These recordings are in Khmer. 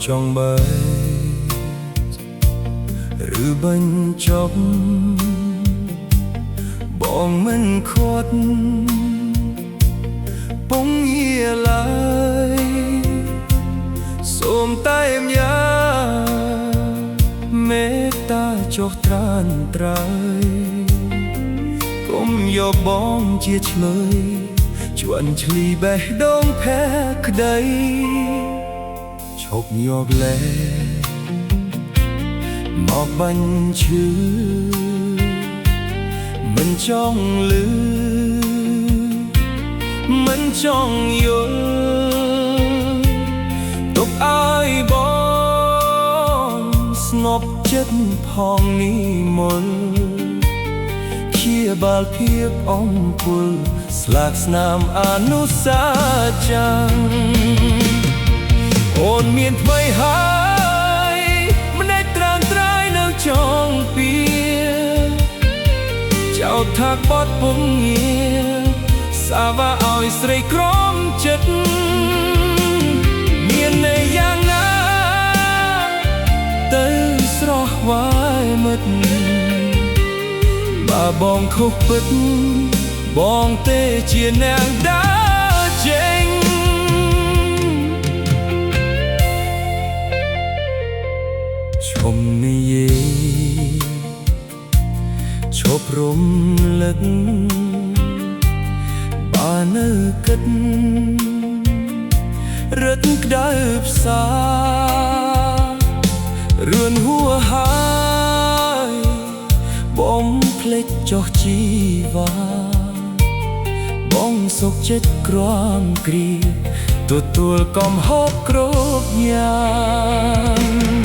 ចង់បែកឬបញ្ចប់បងមិនខាត់ពងយាឡើយសូមតែម្យាមេត្តាចុះត្រានត្រើយកុំយកបងជាឆ្លើយជន់ឈ្លីបេះដូងផែក្ដីឈប់យកលែមកបាញ់ឈឺមិនចង់លឺមិនចង់យល់ទុកឲ្យបងស្ងប់ចិត្តផងនេះមុនព្យាបាលភាពអំពើស្លាកស្នាមអនុស្សាចាំងអូនមានថ្មីហើយម្នាក់ត្រានត្រើយនៅចងពៀចោទថាបត់ពងងារសាវ៉ាឲ្យស្រីក្រមចិត្តមានន័យយ៉ាងណាទៅស្រស់វាយមិត្តបើបងខុសពិតបងទេជាអ្នកដើរចេញឈុំនិយាយឈប់រំលឹកបើនៅគិតរឹតក្តៅផ្សារឿនហួហើយបងភ្លេចចុះជីវ៉ាបងសុខចិត្តក្រំគ្រាទទួលកំហុសគ្រប់យ៉ាង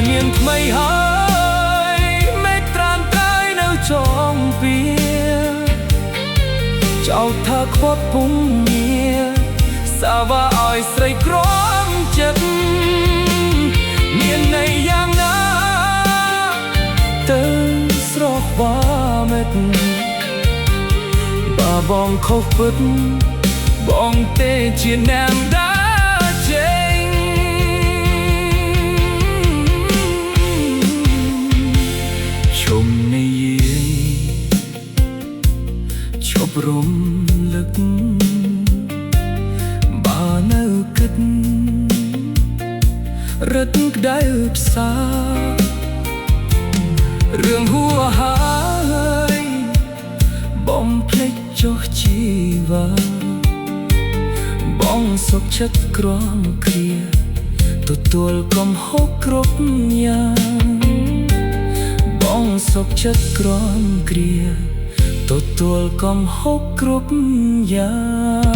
មានថ្មីហើយមេត្រានត្រើយនៅចងពៀចោទថាខ្វាត់ពងងារសាវ៉ាឲ្យស្រីក្រមចិត្តមានន័យយ៉ាងណាទៅស្រស់បាមិត្តបើបងខុសពិតបងទេជាអ្នកដើរចេញរំលឹកបើនៅគិតរឹតក្តៅផ្សារឿងហួហើយបងភ្លេចចុះជីវ៉ាបងសុខចិត្តក្រំគ្រាទទួលកំហុសគ្រប់យ៉ាងបងសុខចិត្តក្រំគ្រាទទួលកំហុសគ្រប់យ៉ាង